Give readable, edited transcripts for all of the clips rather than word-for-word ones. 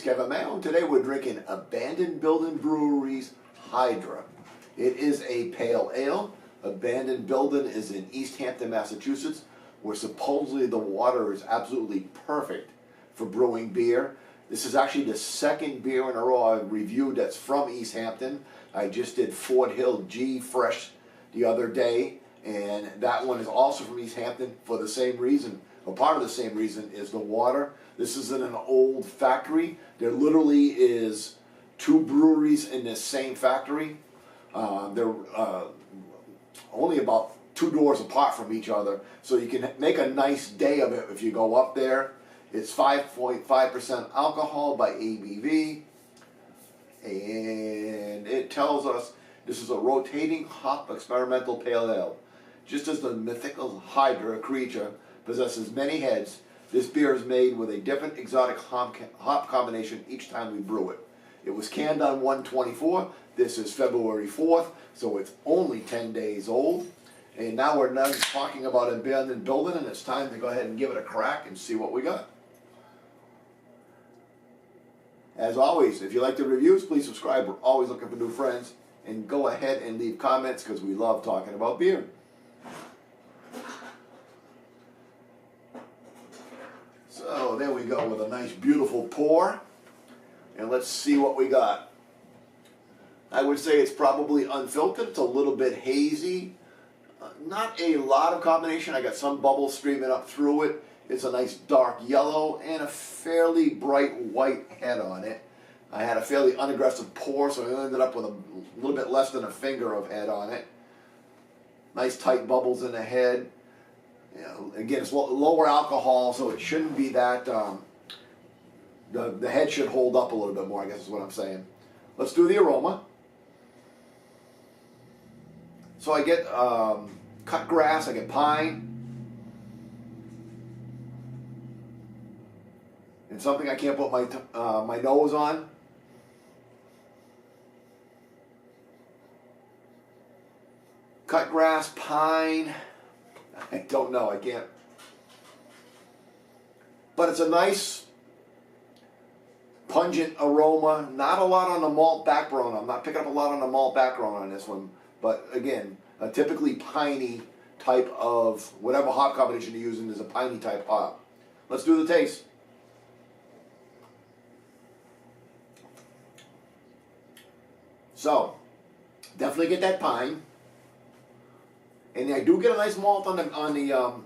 It's Kevin Mayo, and today we're drinking Abandoned Building Brewery's Hydra. It is a pale ale. Abandoned Building is in East Hampton, Massachusetts, where supposedly the water is absolutely perfect for brewing beer. This is actually the second beer in a row I've reviewed that's from East Hampton. I just did Fort Hill G Fresh the other day, and that one is also from East Hampton for the same reason, or part of the same reason, is the water. This is in an old factory. There literally is two breweries in this same factory. They're only about 2 doors apart from each other, so you can make a nice day of it if you go up there. It's 5.5% alcohol by ABV, and it tells us this is a rotating hop experimental pale ale. Just as the mythical Hydra creature possesses many heads, this beer is made with a different exotic hop combination each time we brew it. It was canned on 1/24. This is February 4th, so it's only 10 days old. And now we're done talking about Abandoned Building, and it's time to go ahead and give it a crack and see what we got. As always, if you like the reviews, please subscribe. We're always looking for new friends. And go ahead and leave comments because we love talking about beer. So there we go with a nice beautiful pour. And let's see what we got. I would say it's probably unfiltered. It's a little bit hazy. Not a lot of combination. I got some bubbles streaming up through it. It's a nice dark yellow and a fairly bright white head on it. I had a fairly unaggressive pour, so I ended up with a little bit less than a finger of head on it. Nice tight bubbles in the head. You know, again, it's lower alcohol, so it shouldn't be that, the head should hold up a little bit more, I guess is what I'm saying. Let's do the aroma. So I get cut grass, I get pine, and something I can't put my nose on. Cut grass, pine, I don't know, I can't. But it's a nice, pungent aroma. Not a lot on the malt backbone. I'm not picking up a lot on the malt background on this one. But again, a typically piney type of, whatever hop combination you're using is a piney type hop. Let's do the taste. So, definitely get that pine. And I do get a nice malt on the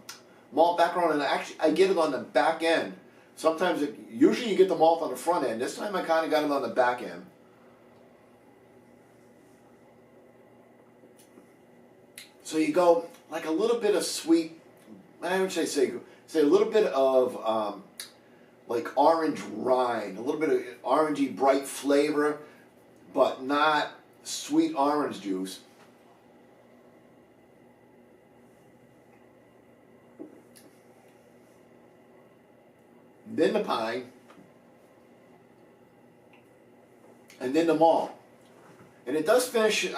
malt background, and actually I get it on the back end. Sometimes, usually you get the malt on the front end. This time I kind of got it on the back end. So you go like a little bit of sweet, I would say a little bit of like orange rind, a little bit of orangey bright flavor, but not sweet orange juice. Then the pine, and then the malt. And it does finish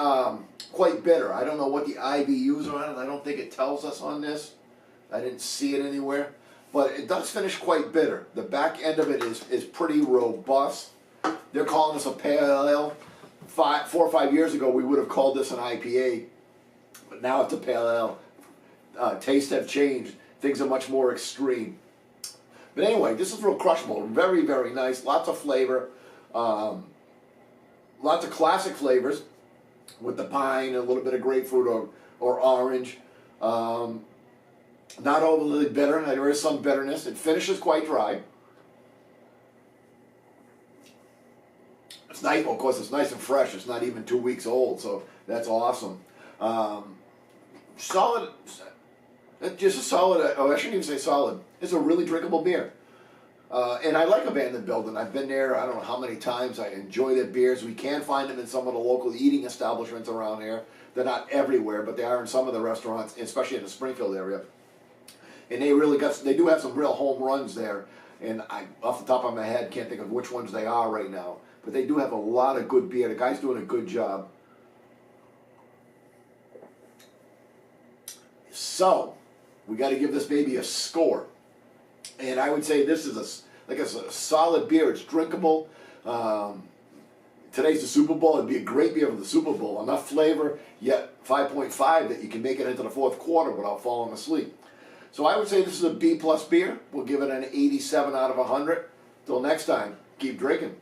quite bitter. I don't know what the IBUs are on it. I don't think it tells us on this. I didn't see it anywhere. But it does finish quite bitter. The back end of it is pretty robust. They're calling this a pale ale. 4 or 5 years ago, we would have called this an IPA. But now it's a pale ale. Tastes have changed. Things are much more extreme. But anyway, this is real crushable. Very, very nice. Lots of flavor. Lots of classic flavors with the pine, a little bit of grapefruit or orange. Not overly bitter. There is some bitterness. It finishes quite dry. It's nice. Well, of course, it's nice and fresh. It's not even 2 weeks old, so that's awesome. Solid. Just a solid. Oh, I shouldn't even say solid. It's a really drinkable beer. And I like Abandoned Building. I've been there, I don't know how many times. I enjoy their beers. We can find them in some of the local eating establishments around here. They're not everywhere, but they are in some of the restaurants, especially in the Springfield area. And they do have some real home runs there. And I, off the top of my head, can't think of which ones they are right now. But they do have a lot of good beer. The guy's doing a good job. So, we got to give this baby a score. And I would say this is like a solid beer. It's drinkable. Today's the Super Bowl. It'd be a great beer for the Super Bowl. Enough flavor, yet 5.5 that you can make it into the fourth quarter without falling asleep. So I would say this is a B+ beer. We'll give it an 87 out of 100. Till next time, keep drinking.